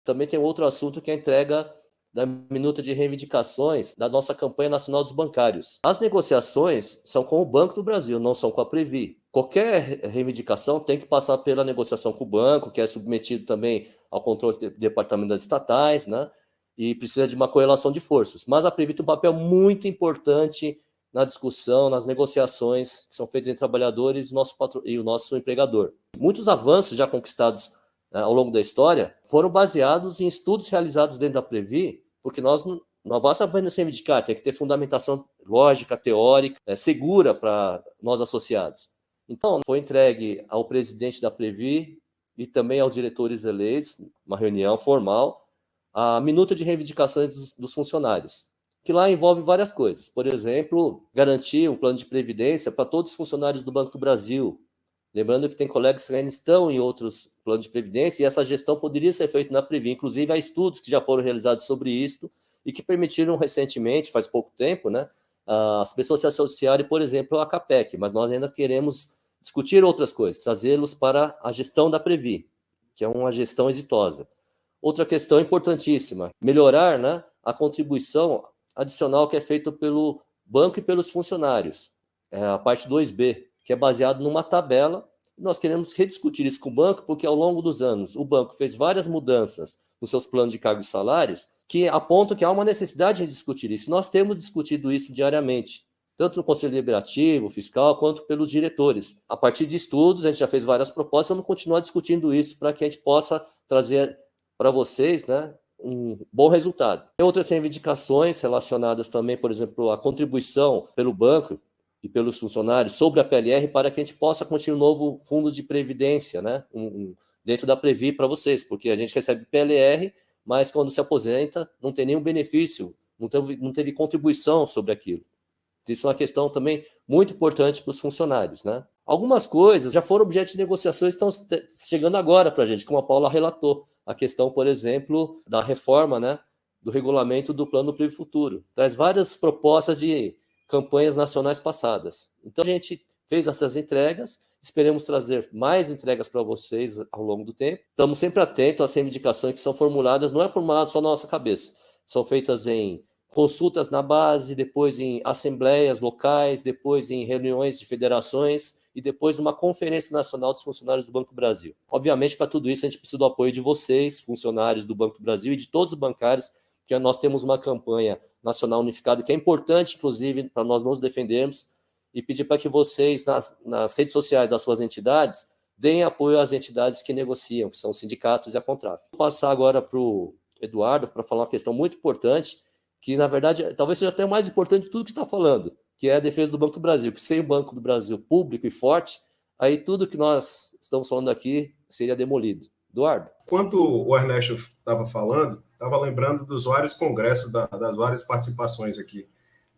Também tem outro assunto que é a entrega da minuta de reivindicações da nossa campanha nacional dos bancários. As negociações são com o Banco do Brasil, não são com a Previ. Qualquer reivindicação tem que passar pela negociação com o banco, que é submetido também ao controle do departamento das estatais, né? E precisa de uma correlação de forças. Mas a Previ tem um papel muito importante na discussão, nas negociações que são feitas entre trabalhadores e o nosso empregador. Muitos avanços já conquistados ao longo da história foram baseados em estudos realizados dentro da Previ, porque não basta apenas reivindicar, tem que ter fundamentação lógica, teórica, segura para nós associados. Então, foi entregue ao presidente da Previ e também aos diretores eleitos, uma reunião formal, a minuta de reivindicações dos funcionários, que lá envolve várias coisas. Por exemplo, garantir um plano de previdência para todos os funcionários do Banco do Brasil. Lembrando que tem colegas que ainda estão em outros planos de previdência e essa gestão poderia ser feita na Previ. Inclusive, há estudos que já foram realizados sobre isso e que permitiram recentemente, faz pouco tempo, né, as pessoas se associarem, por exemplo, à CAPEC, mas nós ainda queremos discutir outras coisas, trazê-los para a gestão da Previ, que é uma gestão exitosa. Outra questão importantíssima, melhorar, né, a contribuição adicional que é feita pelo banco e pelos funcionários, a parte 2B, que é baseado numa tabela. Nós queremos rediscutir isso com o banco, porque ao longo dos anos o banco fez várias mudanças nos seus planos de cargos e salários, que apontam que há uma necessidade de discutir isso. Nós temos discutido isso diariamente, tanto no Conselho Deliberativo, Fiscal, quanto pelos diretores. A partir de estudos, a gente já fez várias propostas, vamos continuar discutindo isso para que a gente possa trazer para vocês, né, um bom resultado. Tem outras reivindicações relacionadas também, por exemplo, à contribuição pelo banco e pelos funcionários sobre a PLR para que a gente possa continuar um novo fundo de previdência, né, dentro da Previ para vocês, porque a gente recebe PLR, mas quando se aposenta não tem nenhum benefício, não teve contribuição sobre aquilo. Isso é uma questão também muito importante para os funcionários, né? Algumas coisas já foram objeto de negociações e estão chegando agora para a gente, como a Paula relatou. A questão, por exemplo, da reforma, né, do regulamento do Plano Previ Futuro. Traz várias propostas de campanhas nacionais passadas. Então, a gente fez essas entregas, esperamos trazer mais entregas para vocês ao longo do tempo. Estamos sempre atentos às reivindicações que são formuladas, não é formulado só na nossa cabeça, são feitas em consultas na base, depois em assembleias locais, depois em reuniões de federações e depois numa conferência nacional dos funcionários do Banco do Brasil. Obviamente, para tudo isso, a gente precisa do apoio de vocês, funcionários do Banco do Brasil e de todos os bancários, porque nós temos uma campanha nacional unificada que é importante, inclusive, para nós nos defendermos e pedir para que vocês, nas redes sociais das suas entidades, deem apoio às entidades que negociam, que são os sindicatos e a Contraf. Vou passar agora para o Eduardo para falar uma questão muito importante, que, na verdade, talvez seja até mais importante de tudo que está falando, que é a defesa do Banco do Brasil, que sem o Banco do Brasil público e forte, aí tudo que nós estamos falando aqui seria demolido. Eduardo? Enquanto o Ernesto estava falando, estava lembrando dos vários congressos, das várias participações aqui.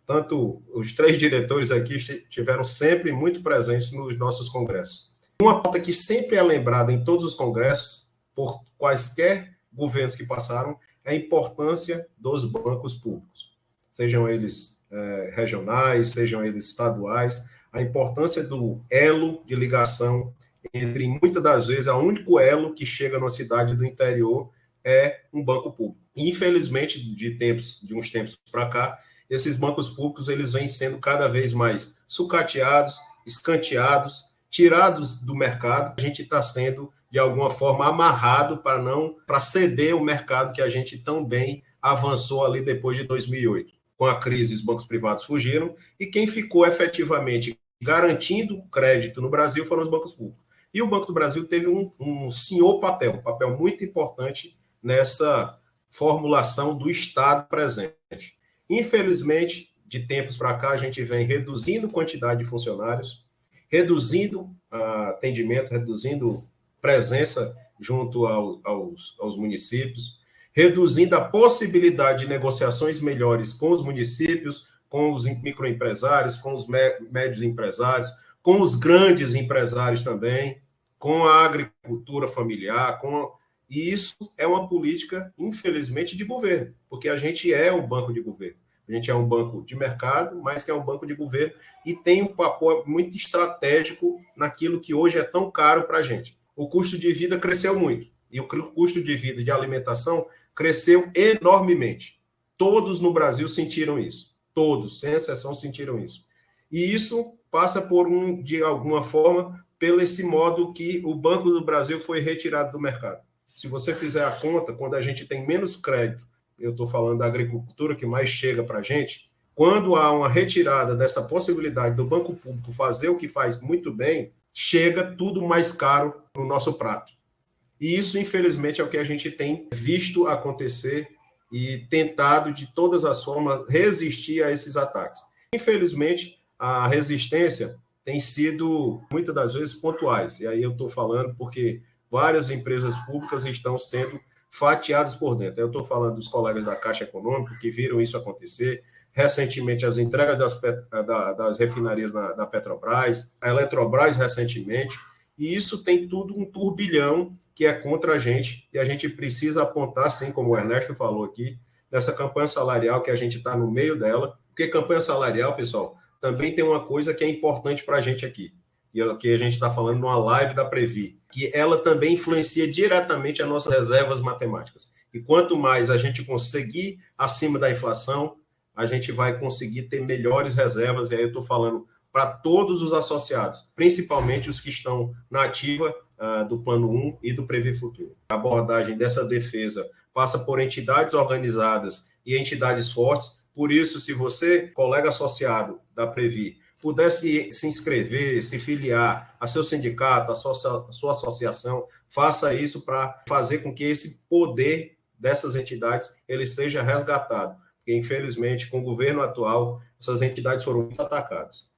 Tanto os 3 diretores aqui estiveram sempre muito presentes nos nossos congressos. Uma pauta que sempre é lembrada em todos os congressos, por quaisquer governos que passaram, é a importância dos bancos públicos, sejam eles regionais, sejam eles estaduais, a importância do elo de ligação entre, muitas das vezes, o único elo que chega numa cidade do interior é um banco público. Infelizmente, de uns tempos para cá, esses bancos públicos eles vêm sendo cada vez mais sucateados, escanteados, tirados do mercado. A gente está sendo, de alguma forma, amarrado para ceder o mercado que a gente tão bem avançou ali depois de 2008. Com a crise, os bancos privados fugiram e quem ficou efetivamente garantindo crédito no Brasil foram os bancos públicos. E o Banco do Brasil teve um senhor papel, um papel muito importante nessa formulação do Estado presente. Infelizmente, de tempos para cá, a gente vem reduzindo quantidade de funcionários, reduzindo atendimento, reduzindo presença junto aos municípios, reduzindo a possibilidade de negociações melhores com os municípios, com os microempresários, com os médios empresários, com os grandes empresários também, com a agricultura familiar, e isso é uma política, infelizmente, de governo, porque a gente é um banco de governo. A gente é um banco de mercado, mas que é um banco de governo e tem um papel muito estratégico naquilo que hoje é tão caro para a gente. O custo de vida cresceu muito. e o custo de vida de alimentação cresceu enormemente. Todos no Brasil sentiram isso. Todos, sem exceção, sentiram isso. E isso passa de alguma forma, pelo esse modo que o Banco do Brasil foi retirado do mercado. Se você fizer a conta, quando a gente tem menos crédito, eu estou falando da agricultura que mais chega para a gente, quando há uma retirada dessa possibilidade do banco público fazer o que faz muito bem, chega tudo mais caro no nosso prato. E isso, infelizmente, é o que a gente tem visto acontecer e tentado, de todas as formas, resistir a esses ataques. Infelizmente, a resistência tem sido, muitas das vezes, pontuais. E aí eu estou falando porque várias empresas públicas estão sendo fatiadas por dentro. Eu estou falando dos colegas da Caixa Econômica que viram isso acontecer. Recentemente, as entregas das refinarias da Petrobras, a Eletrobras recentemente, e isso tem tudo um turbilhão que é contra a gente, e a gente precisa apontar, assim como o Ernesto falou aqui, nessa campanha salarial que a gente está no meio dela, porque campanha salarial, pessoal, também tem uma coisa que é importante para a gente aqui, e aqui a gente está falando numa live da Previ, que ela também influencia diretamente as nossas reservas matemáticas. E quanto mais a gente conseguir acima da inflação, a gente vai conseguir ter melhores reservas, e aí eu estou falando para todos os associados, principalmente os que estão na ativa do Plano 1 e do Previ Futuro. A abordagem dessa defesa passa por entidades organizadas e entidades fortes, por isso, se você, colega associado da Previ, pudesse se inscrever, se filiar a seu sindicato, a sua associação, faça isso para fazer com que esse poder dessas entidades ele seja resgatado. Porque, infelizmente, com o governo atual, essas entidades foram muito atacadas.